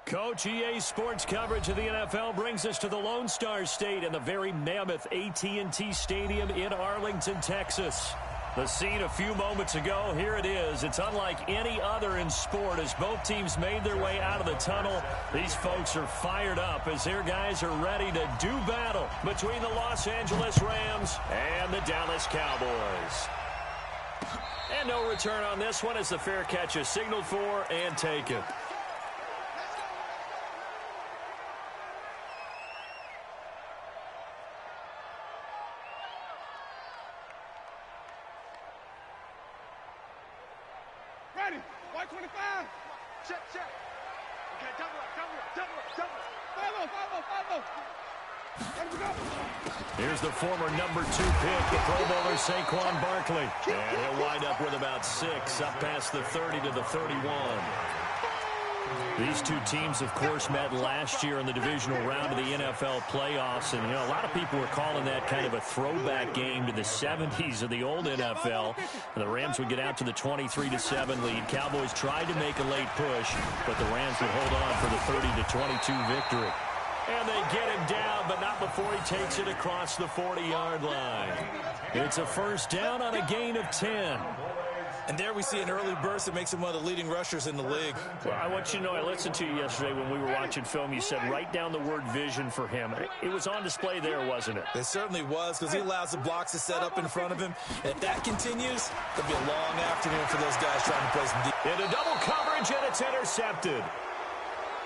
Coach, EA Sports coverage of the NFL brings us to the Lone Star State and the very mammoth AT&T Stadium in Arlington, Texas. The scene a few moments ago, here it is. It's unlike any other in sport as both teams made their way out of the tunnel. These folks are fired up as their guys are ready to do battle between the Los Angeles Rams and the Dallas Cowboys. And no return on this one as the fair catch is signaled for and taken. Ready, 125. Check. Okay, double up. 5-0. Ready to go. Here's the former number 2 pick, the Pro Bowler Saquon Barkley. And he'll wind up with about 6, up past the 30 to the 31. These two teams, of course, met last year in the divisional round of the NFL playoffs. And, a lot of people were calling that kind of a throwback game to the 70s of the old NFL. And the Rams would get out to the 23-7 lead. Cowboys tried to make a late push, but the Rams would hold on for the 30-22 victory. And they get him down, but not before he takes it across the 40-yard line. It's a first down on a gain of 10. And there we see an early burst that makes him one of the leading rushers in the league. Well, I want you to know, I listened to you yesterday when we were watching film. You said write down the word vision for him. It was on display there, wasn't it? It certainly was, because he allows the blocks to set up in front of him. And if that continues, it'll be a long afternoon for those guys trying to play some deep. Into double coverage, and it's intercepted.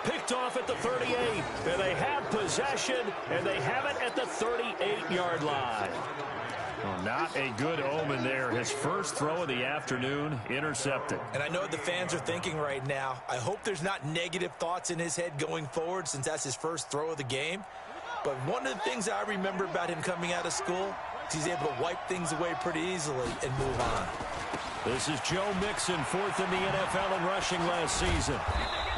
Picked off at the 38, and they have possession, and they have it at the 38-yard line. Well, not a good omen there. His first throw of the afternoon, intercepted. And I know what the fans are thinking right now. I hope there's not negative thoughts in his head going forward since that's his first throw of the game. But one of the things I remember about him coming out of school is he's able to wipe things away pretty easily and move on. This is Joe Mixon, 4th in the NFL in rushing last season.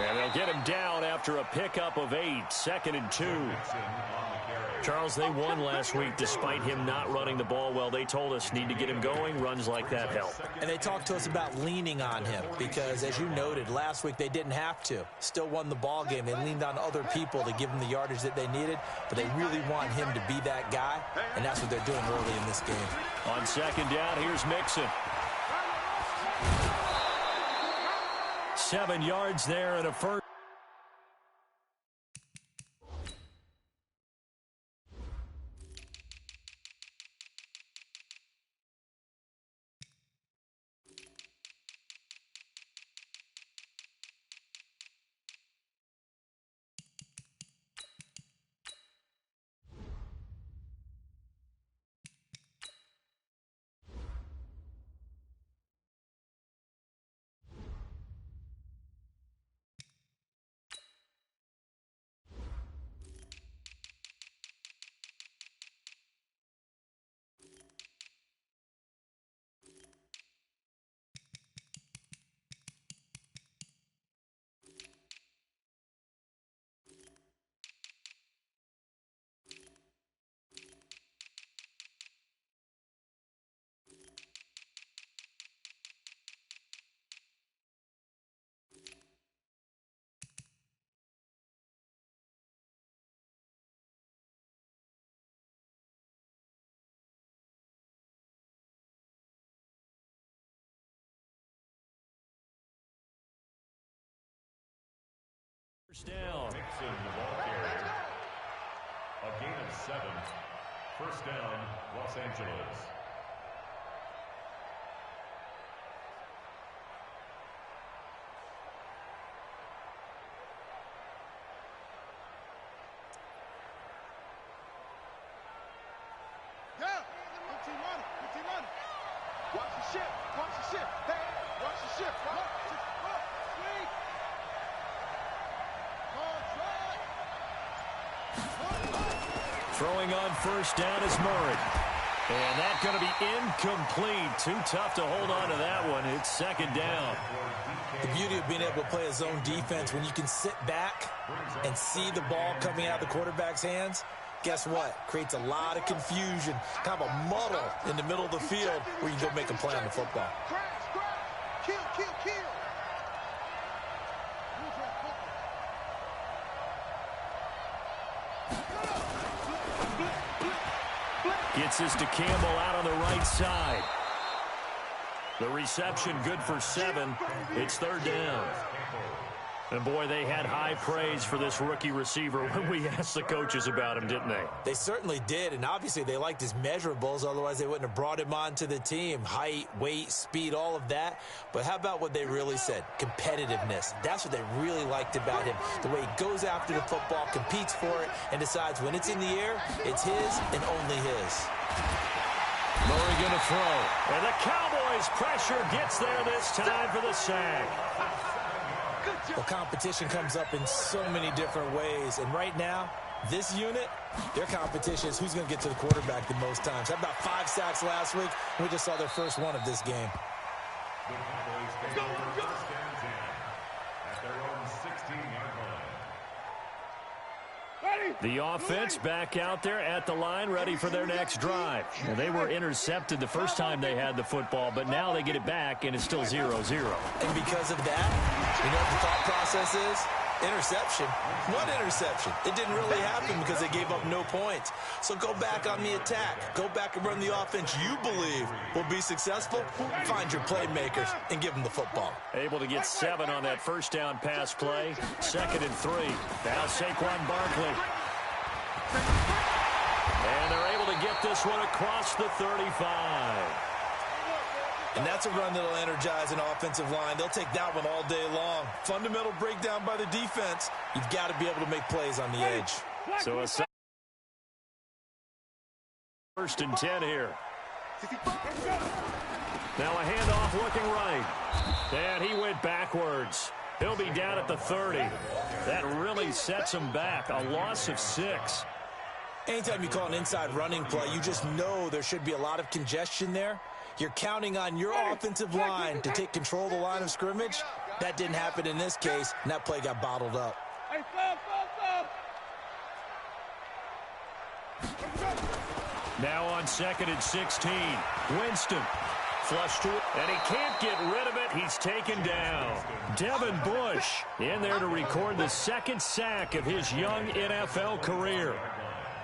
And they'll get him down after a pickup of 8, 2nd and 2. Charles, they won last week despite him not running the ball well. They told us need to get him going. Runs like that help. And they talked to us about leaning on him because, as you noted, last week they didn't have to. Still won the ball game. They leaned on other people to give them the yardage that they needed, but they really want him to be that guy, and that's what they're doing early in this game. On 2nd down, here's Mixon. 7 yards there and a first. First down. Mixon, the ball carrier. A gain of 7. First down, Los Angeles. Yeah, good team on it. Watch the ship. Hey, watch the ship. Sweet. Throwing on first down is Murray. And that's going to be incomplete. Too tough to hold on to that one. It's 2nd down. The beauty of being able to play a zone defense when you can sit back and see the ball coming out of the quarterback's hands, guess what? Creates a lot of confusion, kind of a muddle in the middle of the field where you can go make a play on the football. Kill. Gets this to Campbell out on the right side. The reception good for 7. It's third down. And, boy, they had high praise for this rookie receiver when we asked the coaches about him, didn't they? They certainly did, and obviously they liked his measurables. Otherwise, they wouldn't have brought him onto the team. Height, weight, speed, all of that. But how about what they really said? Competitiveness. That's what they really liked about him. The way he goes after the football, competes for it, and decides when it's in the air, it's his and only his. Murray going to throw. And the Cowboys' pressure gets there this time for the sack. Well, competition comes up in so many different ways. And right now, this unit, their competition is who's going to get to the quarterback the most times. Had about 5 sacks last week. We just saw their first one of this game. The Cowboys take over first down 10 at their own 16-yard line. The offense back out there at the line, ready for their next drive. Well, they were intercepted the first time they had the football, but now they get it back, and it's still 0-0. And because of that, you know what the thought process is? Interception. What interception? It didn't really happen because they gave up no points. So go back on the attack. Go back and run the offense you believe will be successful. Find your playmakers and give them the football. Able to get 7 on that first down pass play. 2nd and 3. Now Saquon Barkley. And they're able to get this one across the 35. And that's a run that'll energize an offensive line. They'll take that one all day long. Fundamental breakdown by the defense. You've got to be able to make plays on the edge. So a 1st and 10 here. Now a handoff looking right. And he went backwards. He'll be down at the 30. That really sets him back. A loss of 6. Anytime you call an inside running play, you just know there should be a lot of congestion there. You're counting on your offensive line to take control of the line of scrimmage. That didn't happen in this case, and that play got bottled up. Now on 2nd and 16. Winston. Flush to it, and he can't get rid of it. He's taken down. Devin Bush in there to record the 2nd sack of his young NFL career.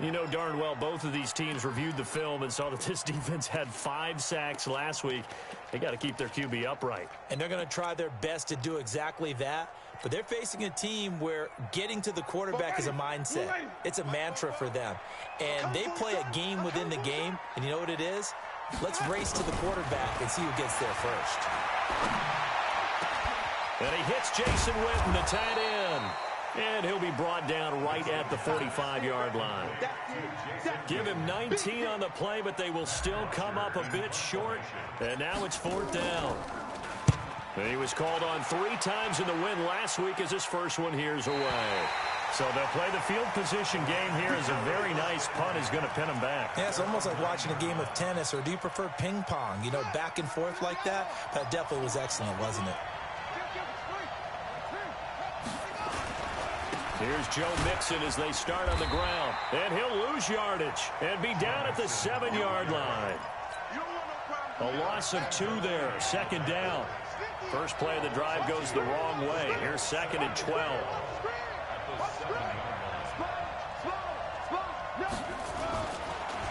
You know darn well both of these teams reviewed the film and saw that this defense had 5 sacks last week. They got to keep their QB upright. And they're going to try their best to do exactly that. But they're facing a team where getting to the quarterback is a mindset. It's a mantra for them. And they play a game within the game. And you know what it is? Let's race to the quarterback and see who gets there first. And he hits Jason Witten, the tight end. And he'll be brought down right at the 45-yard line. Give him 19 on the play, but they will still come up a bit short. And now it's 4th down. And he was called on 3 times in the win last week as his first one here's away. So they'll play the field position game here as a very nice punt is going to pin them back. Yeah, it's almost like watching a game of tennis, or do you prefer ping pong? You know, back and forth like that? That definitely was excellent, wasn't it? Here's Joe Mixon as they start on the ground. And he'll lose yardage and be down at the 7-yard line. A loss of 2 there. 2nd down. First play of the drive goes the wrong way. Here's 2nd and 12.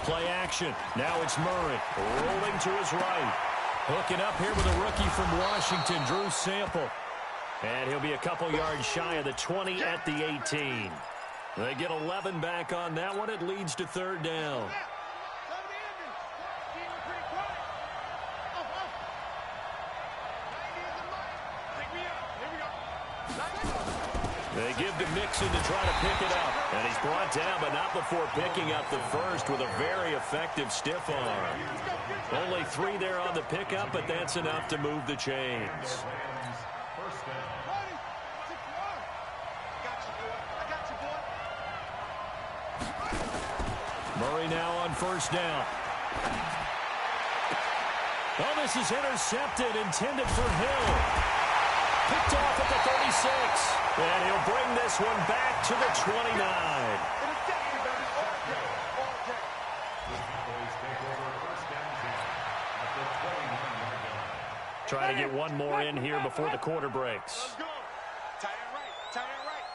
Play action. Now it's Murray rolling to his right. Hooking up here with a rookie from Washington, Drew Sample. And he'll be a couple yards shy of the 20 at the 18. They get 11 back on that one. It leads to 3rd down. They give to Mixon to try to pick it up. And he's brought down, but not before picking up the first with a very effective stiff arm. Only 3 there on the pickup, but that's enough to move the chains. Murray now on 1st down. Oh, this is intercepted, intended for Hill. Picked off at the 36. And he'll bring this one back to the 29. Trying to get one more in here before the quarter breaks. Tight end right. Tight end right.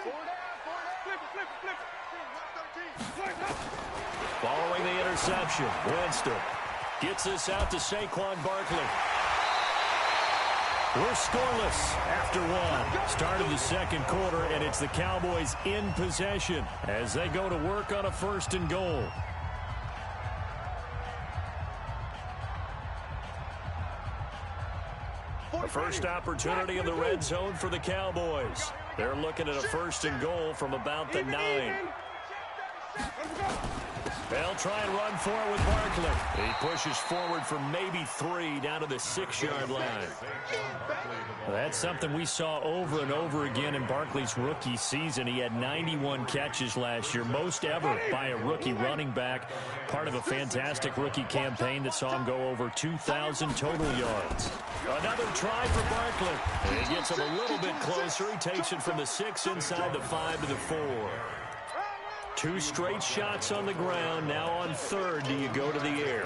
4 down. Flip it. Flip it. Flip it. 13. Following the interception, Winston gets this out to Saquon Barkley. We're scoreless after one. Start of the second quarter, and it's the Cowboys in possession as they go to work on a 1st and goal. The first opportunity in the red zone for the Cowboys. They're looking at a 1st and goal from about the 9. They'll try and run for it with Barkley. He pushes forward for maybe 3 down to the 6-yard line. That's something we saw over and over again in Barkley's rookie season. He had 91 catches last year, most ever by a rookie running back, part of a fantastic rookie campaign that saw him go over 2,000 total yards. Another try for Barkley. He gets him a little bit closer. He takes it from the 6 inside the 5 to the 4. 2 straight shots on the ground. Now on 3rd, do you go to the air?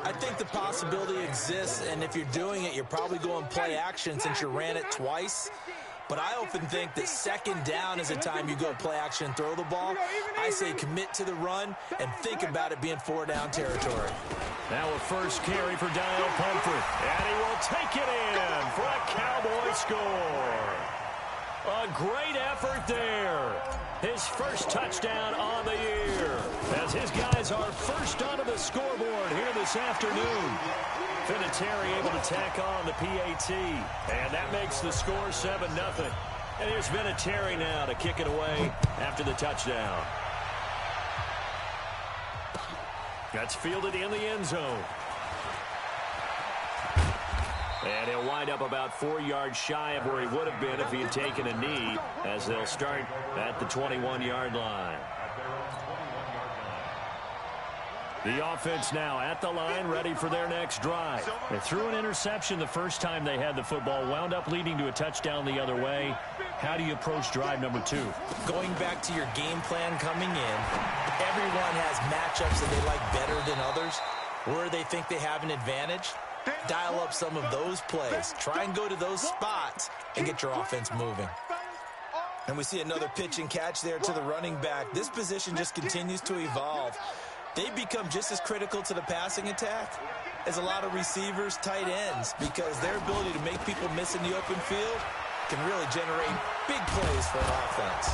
I think the possibility exists, and if you're doing it, you're probably going play action since you ran it twice. But I often think that 2nd down is a time you go play action and throw the ball. I say commit to the run and think about it being 4-down territory. Now a first carry for Daniel Pumphrey. And he will take it in for a Cowboy score. A great effort there. His first touchdown on the year as his guys are first onto the scoreboard here this afternoon. Vinatieri able to tack on the PAT, and that makes the score 7-0. And here's Vinatieri now to kick it away after the touchdown. That's fielded in the end zone. And he'll wind up about 4 yards shy of where he would have been if he had taken a knee, as they'll start at the 21-yard line. The offense now at the line, ready for their next drive. They threw an interception the first time they had the football, wound up leading to a touchdown the other way. How do you approach drive number 2? Going back to your game plan coming in, everyone has matchups that they like better than others, where they think they have an advantage. Dial up some of those plays. Try and go to those spots and get your offense moving. And we see another pitch and catch there to the running back. This position just continues to evolve. They become just as critical to the passing attack as a lot of receivers, tight ends, because their ability to make people miss in the open field can really generate big plays for an offense.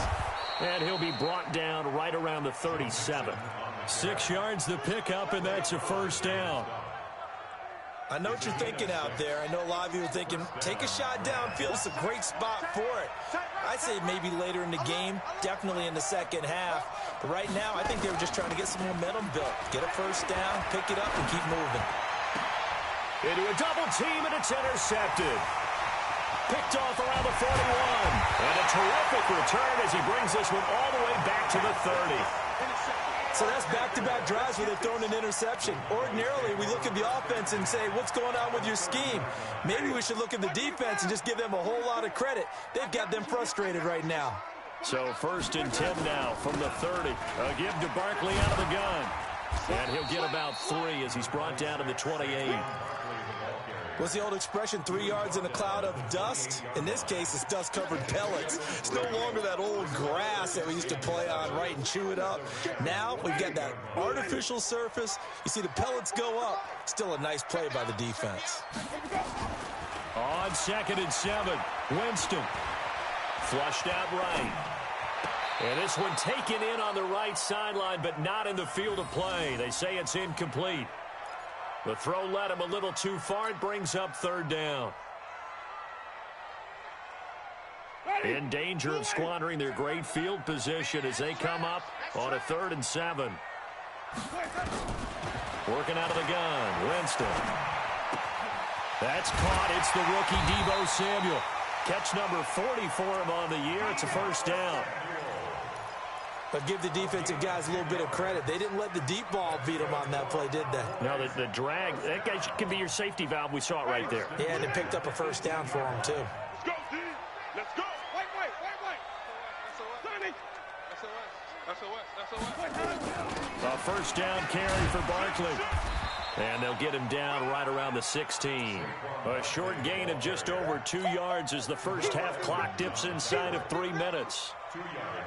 And he'll be brought down right around the 37. 6 yards the pickup, and that's a first down. I know what you're thinking out there. I know a lot of you are thinking, take a shot downfield. It's a great spot for it. I'd say maybe later in the game, definitely in the second half. But right now, I think they were just trying to get some momentum built. Get a first down, pick it up, and keep moving. Into a double team, and it's intercepted. Picked off around the 41. And a terrific return as he brings this one all the way back to the 30. So that's back-to-back drives where they've thrown an interception. Ordinarily, we look at the offense and say, what's going on with your scheme? Maybe we should look at the defense and just give them a whole lot of credit. They've got them frustrated right now. So 1st and 10 now from the 30. A give to Barkley out of the gun. And he'll get about 3 as he's brought down to the 28. What's the old expression, 3 yards in a cloud of dust? In this case, it's dust-covered pellets. It's no longer that old grass that we used to play on, right, and chew it up. Now we've got that artificial surface. You see the pellets go up. Still a nice play by the defense. On 2nd and 7, Winston. Flushed out right. And this one taken in on the right sideline, but not in the field of play. They say it's incomplete. The throw led him a little too far. It brings up 3rd down. In danger of squandering their great field position as they come up on a 3rd and 7. Working out of the gun, Winston. That's caught. It's the rookie Deebo Samuel. Catch number 40 for him on the year. It's a first down. But give the defensive guys a little bit of credit. They didn't let the deep ball beat them on that play, did they? No, the drag, that guy can be your safety valve. We saw it right there. Yeah, and they picked up a first down for him, too. Let's go, D. Let's go. Wait. SOS. A first down carry for Barkley. And they'll get him down right around the 16. A short gain of just over 2 yards as the first half clock dips inside of 3 minutes.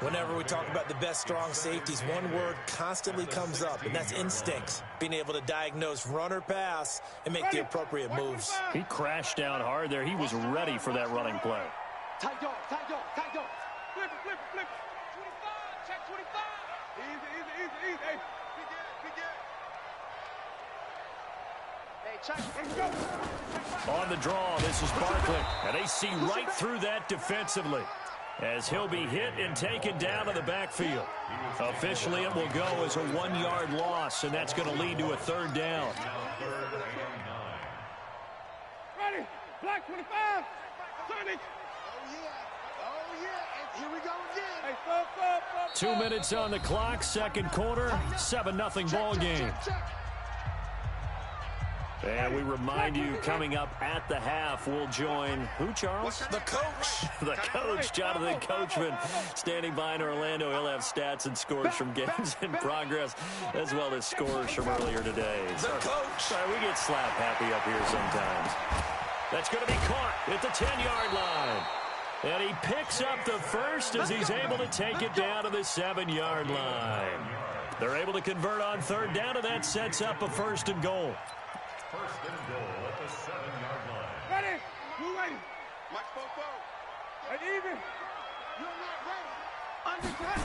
Whenever we talk about the best strong safeties, one word constantly comes up, and that's instincts. Being able to diagnose run or pass and make the appropriate moves. He crashed down hard there. He was ready for that running play. Tight dog, tight dog, tight dog. Flip it, flip it, flip it. 25, check 25. Easy, easy, easy, easy. Hey, big gap, big gap. Hey, check, let's go. On the draw, this is Barkley. And they see right through that defensively, as he'll be hit and taken down to the backfield. Officially, it will go as a 1-yard loss, and that's going to lead to a 3rd down. Ready, black 25, turn it. Oh, yeah, and here we go again. Hey, stop. 2 minutes on the clock, second quarter, 7-0 ball game. And we remind you, coming up at the half, we'll join who, Charles? The coach. The coach, Jonathan Coachman, standing by in Orlando. He'll have stats and scores from games in progress, as well as scores from earlier today. The coach. Sorry, we get slap happy up here sometimes. That's going to be caught at the 10-yard line. And he picks up the first as he's able to take it down to the 7-yard line. They're able to convert on 3rd down, and that sets up a 1st and goal. 1st and goal at the 7-yard line. Ready, who ready? Mike Popo. And even. You're not ready. Undercut.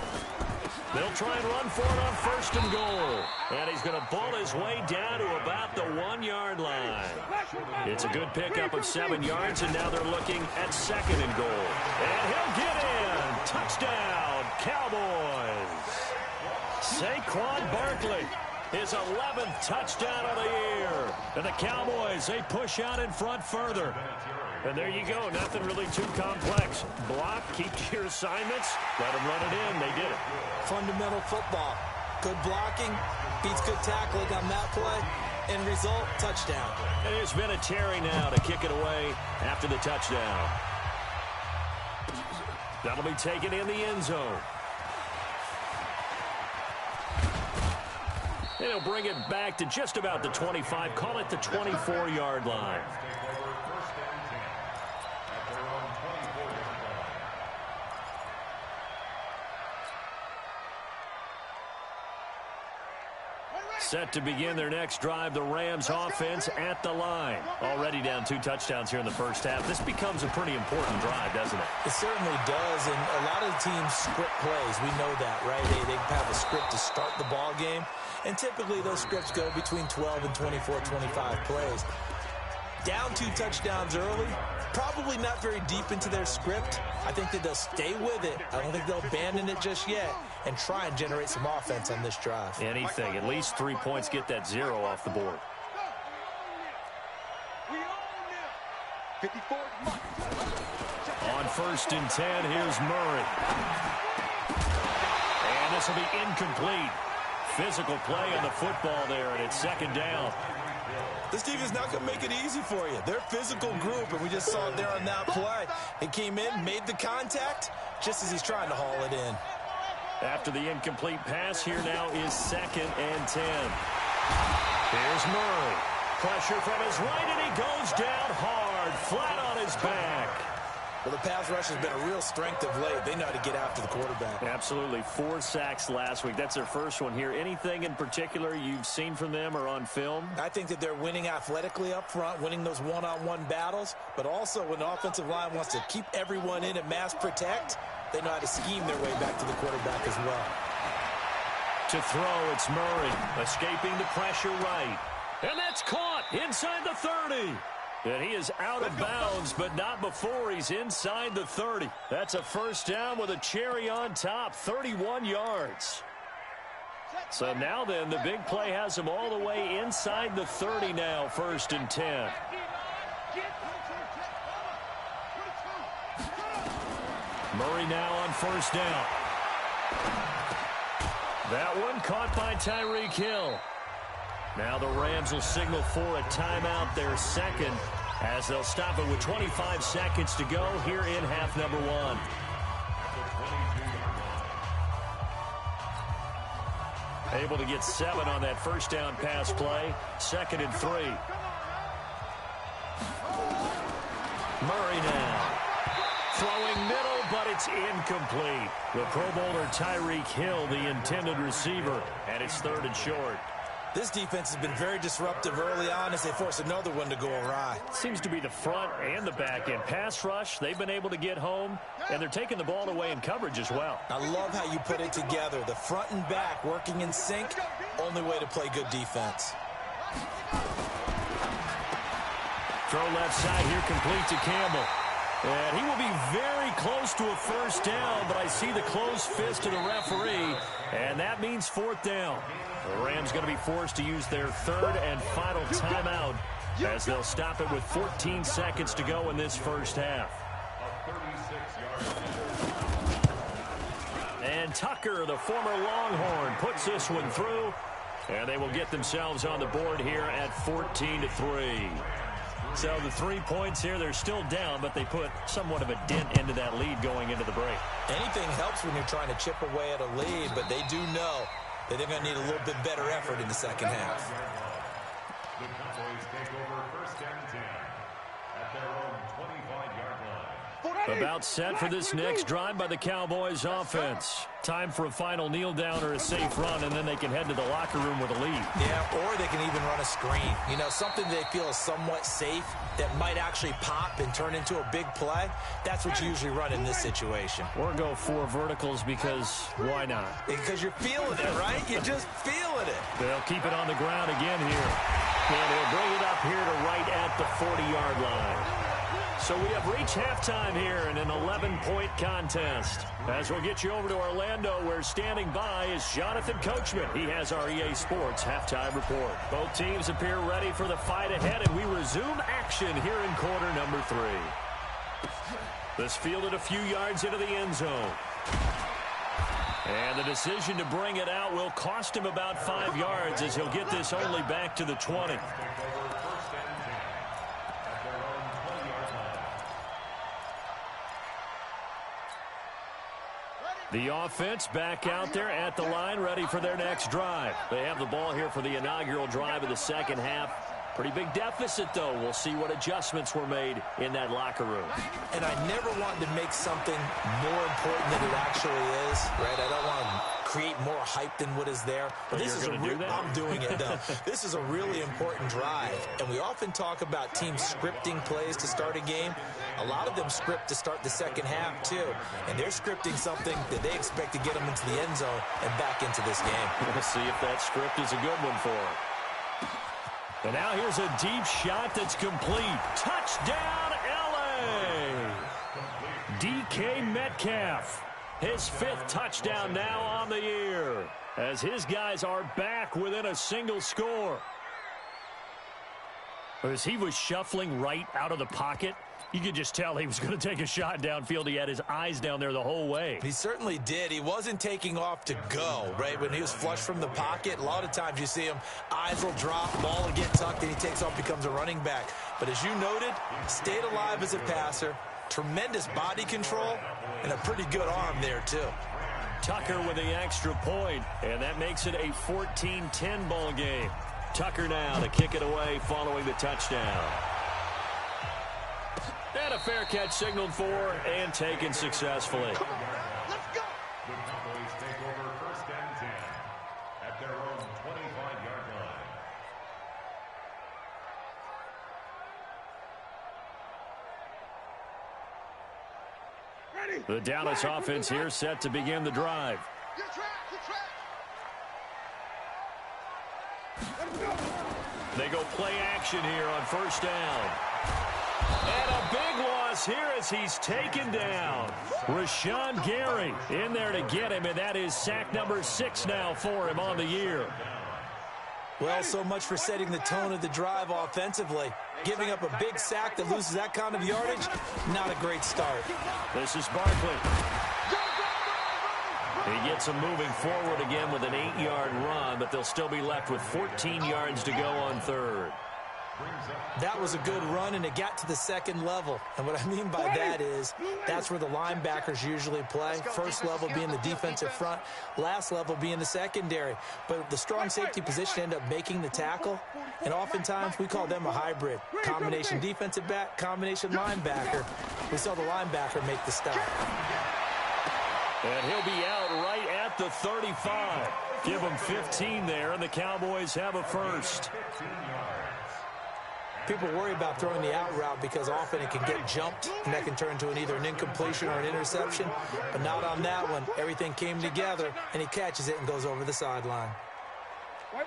They'll try and run for it on 1st and goal. And he's going to ball his way down to about the 1-yard line. It's a good pickup of 7 yards, and now they're looking at 2nd and goal. And he'll get in. Touchdown, Cowboys. Saquon Barkley, his 11th touchdown of the year. And the Cowboys, they push out in front further. And there you go, nothing really too complex. Block, keep to your assignments, let them run it in. They did it. Fundamental football. Good blocking, beats good tackling on that play. End result, touchdown. And there's been a Terry now to kick it away after the touchdown. That'll be taken in the end zone. And he'll bring it back to just about the 25, call it the 24-yard line. Set to begin their next drive, the Rams offense at the line. Already down 2 touchdowns here in the first half. This becomes a pretty important drive, doesn't it? It certainly does, and a lot of the teams script plays. We know that, right? They have a script to start the ball game, and typically those scripts go between 12 and 24, 25 plays. Down 2 touchdowns early, probably not very deep into their script. I think that they'll stay with it. I don't think they'll abandon it just yet and try and generate some offense on this drive. Anything, at least 3 points, get that 0 off the board. On 1st and 10, here's Murray. And this will be incomplete. Physical play on the football there, and it's 2nd down. This team is not going to make it easy for you. They're a physical group, and we just saw it there on that play. He came in, made the contact, just as he's trying to haul it in. After the incomplete pass, here now is 2nd and 10. Here's Murray. Pressure from his right, and he goes down hard, flat on his back. Well, the pass rush has been a real strength of late. They know how to get after the quarterback. Absolutely. 4 sacks last week. That's their first one here. Anything in particular you've seen from them or on film? I think that they're winning athletically up front, winning those one-on-one battles, but also when the offensive line wants to keep everyone in and mass protect, they know how to scheme their way back to the quarterback as well. To throw, it's Murray, escaping the pressure right. And that's caught inside the 30. And he is out of bounds, but not before he's inside the 30. That's a 1st down with a cherry on top, 31 yards. So now then, the big play has him all the way inside the 30 now, 1st and 10. Murray now on 1st down. That one caught by Tyreek Hill. Now the Rams will signal for a timeout, their 2nd, as they'll stop it with 25 seconds to go here in half number 1. Able to get 7 on that first down pass play. 2nd and 3. Murray now. Throwing middle, but it's incomplete. The Pro Bowler Tyreek Hill, the intended receiver, and it's 3rd and short. This defense has been very disruptive early on as they force another one to go awry. Seems to be the front and the back end. Pass rush, they've been able to get home, and they're taking the ball away in coverage as well. I love how you put it together. The front and back working in sync, only way to play good defense. Throw left side here, complete to Campbell. And he will be very close to a first down, but I see the closed fist of the referee, and that means 4th down. The Rams going to be forced to use their 3rd and final timeout as they'll stop it with 14 seconds to go in this first half. And Tucker, the former Longhorn, puts this one through, and they will get themselves on the board here at 14-3. So the 3 points here, they're still down, but they put somewhat of a dent into that lead going into the break. Anything helps when you're trying to chip away at a lead, but they do know that they're going to need a little bit better effort in the second half. The Cowboys take over 1st and 10 at their own 25-yard line. About set for this next drive by the Cowboys offense. Time for a final kneel down or a safe run, and then they can head to the locker room with a lead. Yeah, or they can even run a screen. You know, something they feel is somewhat safe that might actually pop and turn into a big play. That's what you usually run in this situation. Or go 4 verticals because why not? Because you're feeling it, right? You're just feeling it. They'll keep it on the ground again here. And they'll bring it up here to right at the 40-yard line. So we have reached halftime here in an 11-point contest. As we'll get you over to Orlando, where standing by is Jonathan Coachman. He has our EA Sports halftime report. Both teams appear ready for the fight ahead, and we resume action here in quarter number 3. This fielded a few yards into the end zone. And the decision to bring it out will cost him about 5 yards as he'll get this only back to the 20. The offense back out there at the line, ready for their next drive. They have the ball here for the inaugural drive of the second half. Pretty big deficit, though. We'll see what adjustments were made in that locker room. And I never wanted to make something more important than it actually is, right? I don't want to create more hype than what is there. But this is I'm doing it, though. This is a really important drive. And we often talk about teams scripting plays to start a game. A lot of them script to start the second half, too. And they're scripting something that they expect to get them into the end zone and back into this game. We'll see if that script is a good one for them. And now here's a deep shot that's complete. Touchdown, L.A. DK Metcalf. His 5th touchdown now on the year as his guys are back within a single score. As he was shuffling right out of the pocket, you could just tell he was going to take a shot downfield. He had his eyes down there the whole way. He certainly did. He wasn't taking off to go, right? When he was flush from the pocket, a lot of times you see him, eyes will drop, ball will get tucked, and he takes off, becomes a running back. But as you noted, stayed alive as a passer, tremendous body control, and a pretty good arm there, too. Tucker with the extra point, and that makes it a 14-10 ball game. Tucker now to kick it away following the touchdown. And a fair catch signaled for and taken successfully. Let's go. The Cowboys take over 1st and 10 at their own 25-yard line. Ready. The Dallas offense here set to begin the drive. Get track, get track. Let's go. They go play action here on first down. And a big loss here as he's taken down. Rashawn Gary in there to get him, and that is sack number 6 now for him on the year. Well, so much for setting the tone of the drive offensively. Giving up a big sack that loses that kind of yardage, not a great start. This is Barkley. He gets him moving forward again with an 8-yard run, but they'll still be left with 14 yards to go on 3rd. That was a good run, and it got to the second level. And what I mean by that is that's where the linebackers usually play. First level being the defensive front, last level being the secondary. But the strong safety position ended up making the tackle, and oftentimes we call them a hybrid. Combination defensive back, combination linebacker. We saw the linebacker make the stop. And he'll be out right at the 35. Give him 15 there, and the Cowboys have a first. People worry about throwing the out route because often it can get jumped, and that can turn into either an incompletion or an interception. But not on that one. Everything came together, and he catches it and goes over the sideline. Wait.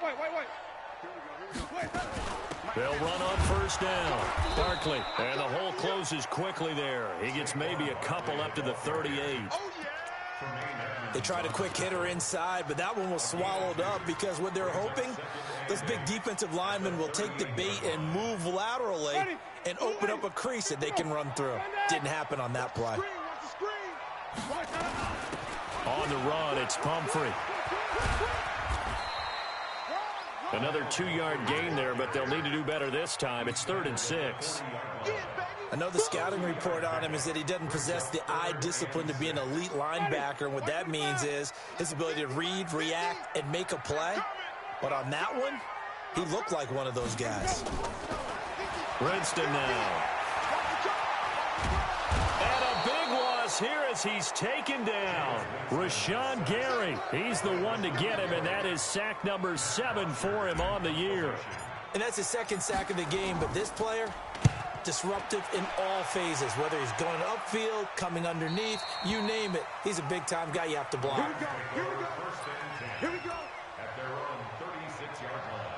They'll run on first down. Barkley, and the hole closes quickly there. He gets maybe a couple up to the 38. They tried a quick hitter inside, but that one was swallowed up because what they're hoping, this big defensive lineman will take the bait and move laterally and open up a crease that they can run through. Didn't happen on that play. On the run, it's Pumphrey. Another 2-yard gain there, but they'll need to do better this time. It's 3rd and 6. I know the scouting report on him is that he doesn't possess the eye discipline to be an elite linebacker, and what that means is his ability to read, react, and make a play. But on that one, he looked like one of those guys. Princeton now. And a big loss here as he's taken down. Rashawn Gary, he's the one to get him, and that is sack number 7 for him on the year. And that's his second sack of the game, but this player, disruptive in all phases, whether he's going upfield, coming underneath, you name it. He's a big-time guy you have to block. Here we go. At their own 36-yard line.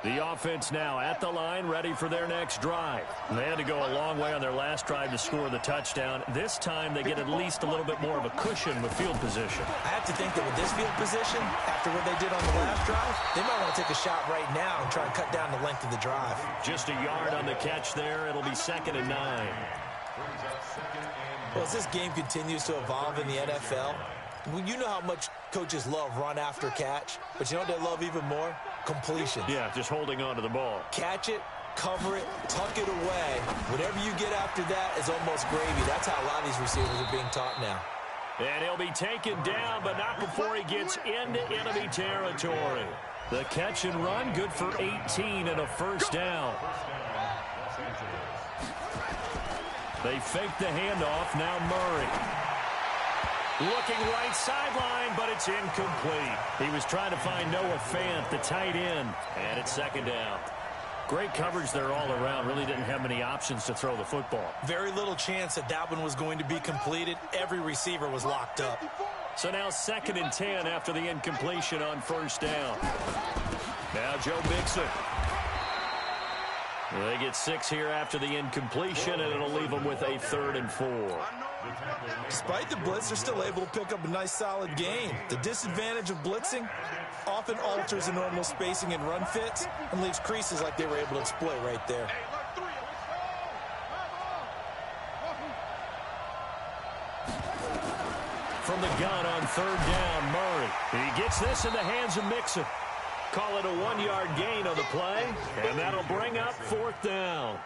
The offense now at the line, ready for their next drive. They had to go a long way on their last drive to score the touchdown. This time they get at least a little bit more of a cushion with field position. I have to think that with this field position, after what they did on the last drive, they might want to take a shot right now and try and cut down the length of the drive. Just a yard on the catch there. It'll be 2nd and 9. Well, as this game continues to evolve in the NFL, you know how much coaches love run after catch, but you know what they love even more? Completions. Yeah, just holding on to the ball. Catch it, cover it, tuck it away. Whatever you get after that is almost gravy. That's how a lot of these receivers are being taught now. And he'll be taken down, but not before he gets into enemy territory. The catch and run, good for 18 and a first down. They fake the handoff, now Murray. Looking right sideline, but it's incomplete. He was trying to find Noah Fant, the tight end, and it's 2nd down. Great coverage there all around. Really didn't have many options to throw the football. Very little chance that that one was going to be completed. Every receiver was locked up. So now 2nd and 10 after the incompletion on first down. Now Joe Mixon. They get 6 here after the incompletion, and it'll leave them with a 3rd and 4. Despite the blitz, they're still able to pick up a nice, solid gain. The disadvantage of blitzing often alters the normal spacing and run fits and leaves creases like they were able to exploit right there. From the gun on 3rd down, Murray. He gets this in the hands of Mixon. Call it a 1-yard gain on the play, and that'll bring up 4th down.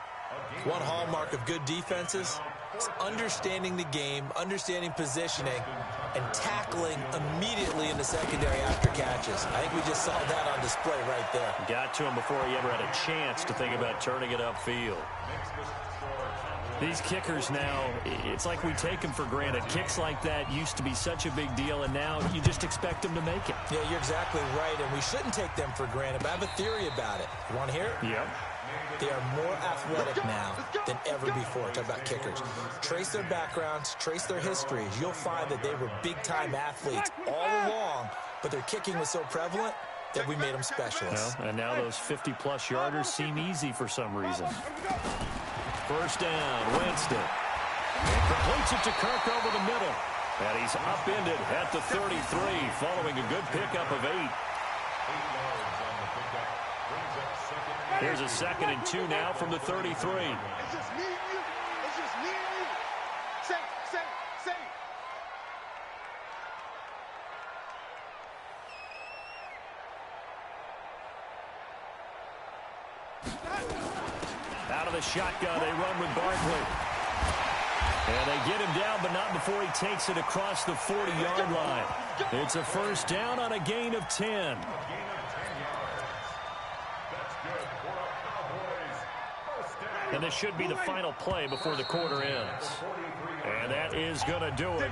One hallmark of good defenses is understanding the game, understanding positioning, and tackling immediately in the secondary after catches. I think we just saw that on display right there. Got to him before he ever had a chance to think about turning it upfield. These kickers now, it's like we take them for granted. Kicks like that used to be such a big deal, and now you just expect them to make it. Yeah, you're exactly right, and we shouldn't take them for granted, but I have a theory about it. You want to hear it? Yep. They are more athletic now than ever before. Talk about kickers. Trace their backgrounds, trace their histories. You'll find that they were big-time athletes all along, but their kicking was so prevalent that we made them specialists. Well, and now those 50-plus yarders seem easy for some reason. First down, Winston. Completes it to Kirk over the middle. And he's upended at the 33, following a good pickup of 8. Here's a 2nd and 2 now from the 33. It's just me and you. It's just me and you. Out of the shotgun, they run with Barkley. And they get him down, but not before he takes it across the 40-yard line. It's a first down on a gain of 10. And this should be the final play before the quarter ends. And that is going to do it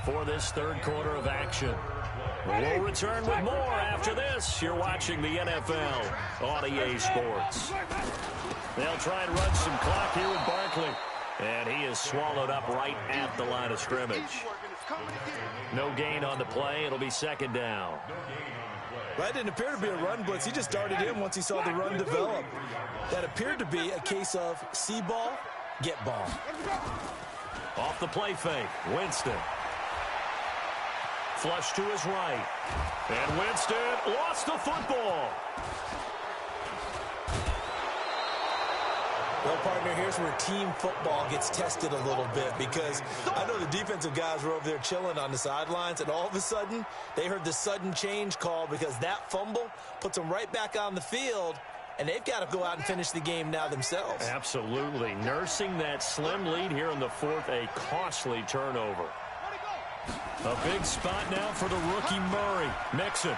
for this third quarter of action. We'll return with more after this. You're watching the NFL on EA Sports. They'll try and run some clock here with Barkley. And he is swallowed up right at the line of scrimmage. No gain on the play. It'll be second down. That didn't appear to be a run blitz. He just darted in once he saw the run develop. That appeared to be a case of see ball, get ball. Off the play fake, Winston. Flush to his right. And Winston lost the football. Well, partner, here's where team football gets tested a little bit, because I know the defensive guys were over there chilling on the sidelines, and all of a sudden they heard the sudden change call because that fumble puts them right back on the field, and they've got to go out and finish the game now themselves. Absolutely. Nursing that slim lead here in the fourth, a costly turnover. A big spot now for the rookie Murray. Mixon.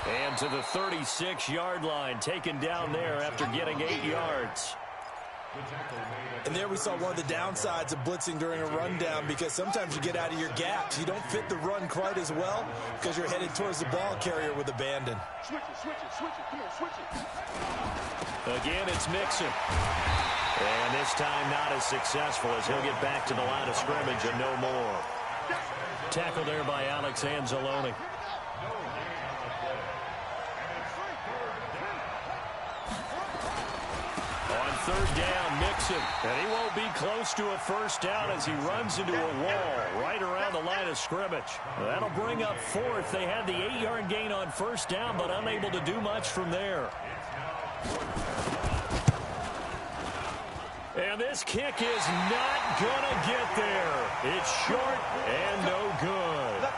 And to the 36-yard line, taken down there after getting 8 yards. And there we saw one of the downsides of blitzing during a rundown, because sometimes you get out of your gaps. You don't fit the run quite as well because you're headed towards the ball carrier with abandon. Switch it. Come on, switch it. Again, it's Mixon. And this time not as successful as he'll get back to the line of scrimmage and no more. Tackled there by Alex Anzalone. Third down, Mixon, and he won't be close to a first down as he runs into a wall right around the line of scrimmage. That'll bring up fourth. They had the 8-yard gain on first down, but unable to do much from there. And this kick is not going to get there. It's short and no good.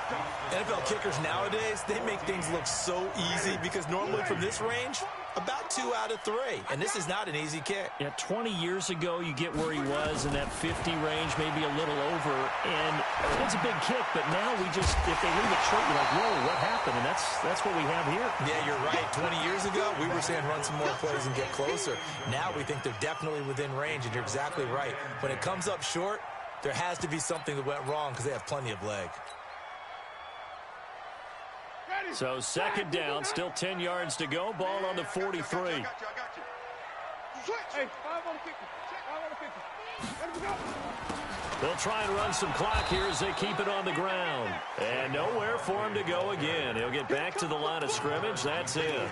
NFL kickers nowadays, they make things look so easy, because normally from this range, about 2 out of 3. And this is not an easy kick. Yeah, 20 years ago, you get where he was in that 50 range, maybe a little over. And it's a big kick, but now we just, if they leave it short, you're like, whoa, what happened? And that's what we have here. Yeah, you're right. 20 years ago, we were saying run some more plays and get closer. Now we think they're definitely within range, and you're exactly right. When it comes up short, there has to be something that went wrong, because they have plenty of leg. So second down, still 10 yards to go. Ball on the 43. I got you. Hey, 5 on the 50. 5 on the 50. Let him go. They'll try and run some clock here as they keep it on the ground. And nowhere for him to go again. He'll get back to the line of scrimmage. That's it.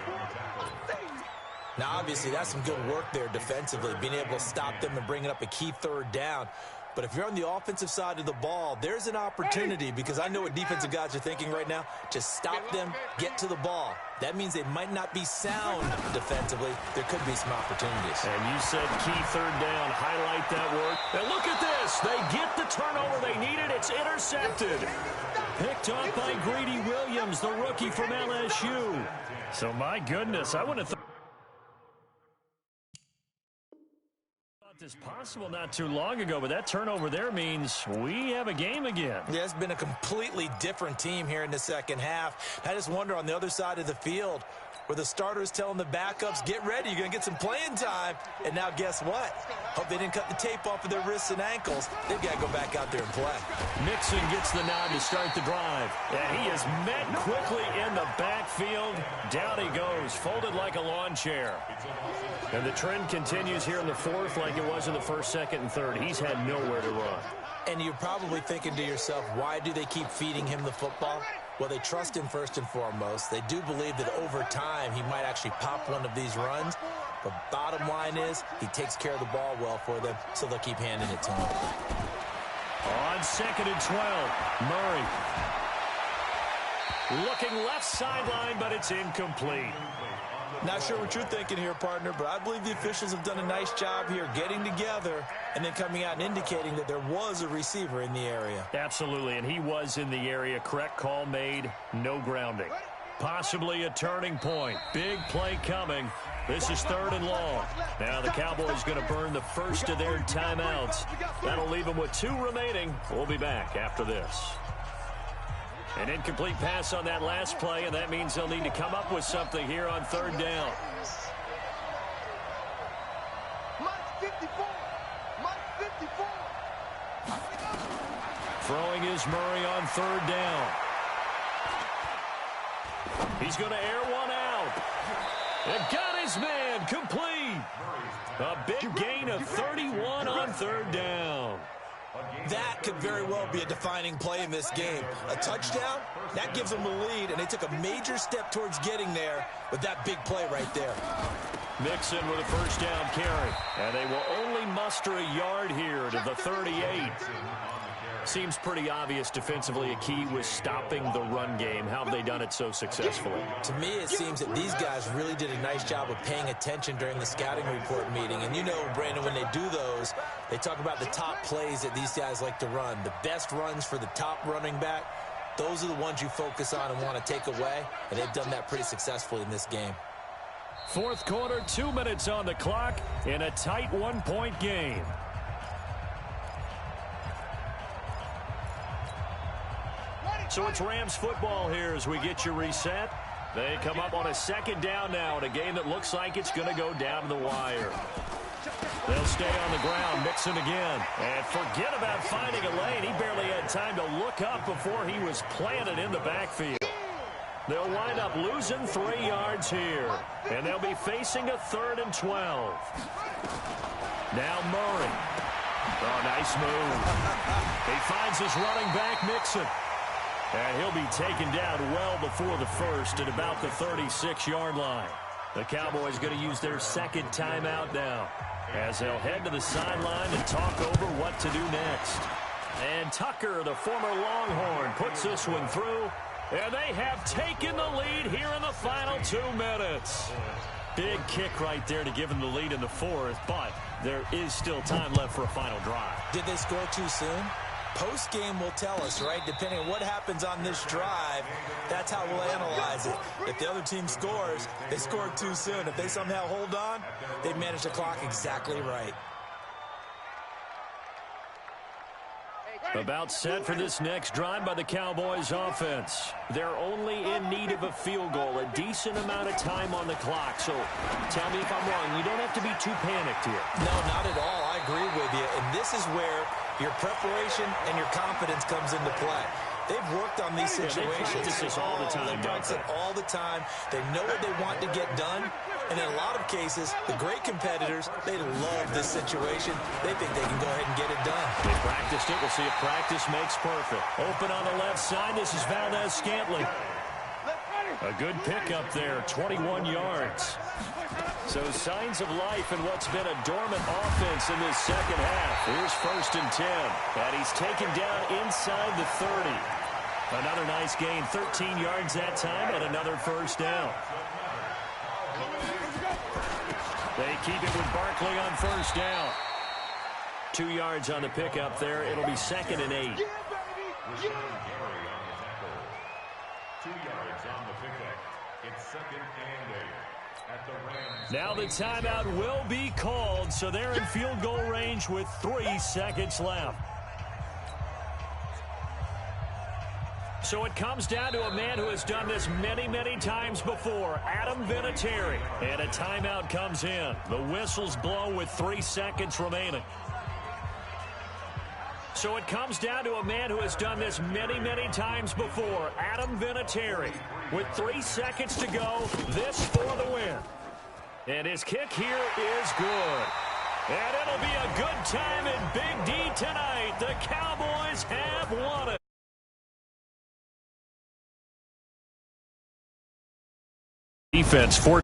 Now, obviously, that's some good work there defensively, being able to stop them and bringing up a key third down. But if you're on the offensive side of the ball, there's an opportunity, because I know what defensive guys are thinking right now. Just stop them, get to the ball. That means they might not be sound defensively. There could be some opportunities. And you said key third down. Highlight that word. And look at this. They get the turnover they needed. It's intercepted. Picked up by Greedy Williams, the rookie from LSU. So, my goodness, I wouldn't have thought this possible not too long ago, but that turnover there means we have a game again. Yeah, it's been a completely different team here in the second half. I just wonder on the other side of the field, where the starters telling the backups, get ready, you're going to get some playing time. And now guess what? Hope they didn't cut the tape off of their wrists and ankles. They've got to go back out there and play. Mixon gets the nod to start the drive. And he is met quickly in the backfield. Down he goes, folded like a lawn chair. And the trend continues here in the fourth like it was in the first, second, and third. He's had nowhere to run. And you're probably thinking to yourself, why do they keep feeding him the football? Well, they trust him first and foremost. They do believe that over time he might actually pop one of these runs. But bottom line is he takes care of the ball well for them, so they'll keep handing it to him. On second and 12, Murray. Looking left sideline, but it's incomplete. Not sure what you're thinking here, partner, but I believe the officials have done a nice job here getting together and then coming out and indicating that there was a receiver in the area. Absolutely, and he was in the area. Correct call made, no grounding. Possibly a turning point. Big play coming. This is 3rd and long. Now the Cowboys going to burn the first of their timeouts. That'll leave them with 2 remaining. We'll be back after this. An incomplete pass on that last play, and that means they'll need to come up with something here on 3rd down. Throwing is Murray on 3rd down. He's going to air one out. And got his man complete. A big gain of 31 on 3rd down. That could very well be a defining play in this game. A touchdown, that gives them the lead, and they took a major step towards getting there with that big play right there. Mixon with a 1st down carry. And they will only muster a yard here to the 38. Seems pretty obvious defensively a key was stopping the run game. How have they done it so successfully? To me, it seems that these guys really did a nice job of paying attention during the scouting report meeting. And you know, Brandon, when they do those, they talk about the top plays that these guys like to run. The best runs for the top running back, those are the ones you focus on and want to take away. And they've done that pretty successfully in this game. 4th quarter, 2 minutes on the clock in a tight 1-point game. So it's Rams football here as we get you reset. They come up on a 2nd down now in a game that looks like it's going to go down to the wire. They'll stay on the ground, Mixon again. And forget about finding a lane. He barely had time to look up before he was planted in the backfield. They'll wind up losing 3 yards here. And they'll be facing a 3rd and 12. Now Murray. Oh, nice move. He finds his running back, Mixon. And he'll be taken down well before the first at about the 36-yard line. The Cowboys going to use their 2nd timeout now as they'll head to the sideline and talk over what to do next. And Tucker, the former Longhorn, puts this one through. And they have taken the lead here in the final 2 minutes. Big kick right there to give them the lead in the 4th, but there is still time left for a final drive. Did they score too soon? Post-game will tell us, right? Depending on what happens on this drive, that's how we'll analyze it. If the other team scores, they scored too soon. If they somehow hold on, they've managed the clock exactly right. About set for this next drive by the Cowboys offense. They're only in need of a field goal, a decent amount of time on the clock. So tell me if I'm wrong. You don't have to be too panicked here. No, not at all. I agree with you. And this is where your preparation and your confidence comes into play. They've worked on these situations. They practice this all the time. They practice it all the time. They know what they want to get done. And in a lot of cases, the great competitors, they love this situation. They think they can go ahead and get it done. They practiced it. We'll see if practice makes perfect. Open on the left side. This is Valdez-Scantling. A good pickup there, 21 yards. So signs of life in what's been a dormant offense in this 2nd half. Here's 1st and 10. And he's taken down inside the 30. Another nice gain, 13 yards that time, and another 1st down. They keep it with Barkley on 1st down. 2 yards on the pickup there. It'll be 2nd and 8. 2 yards on the pickup. It's 2nd and 8. At the Rams. Now the timeout will be called, so they're in field goal range with 3 seconds left. So it comes down to a man who has done this many, many times before, Adam Vinatieri. And a timeout comes in. The whistle's blown with 3 seconds remaining. So it comes down to a man who has done this many, many times before, Adam Vinatieri. With 3 seconds to go, this for the win. And his kick here is good. And it'll be a good time in Big D tonight. The Cowboys have won it. Defense for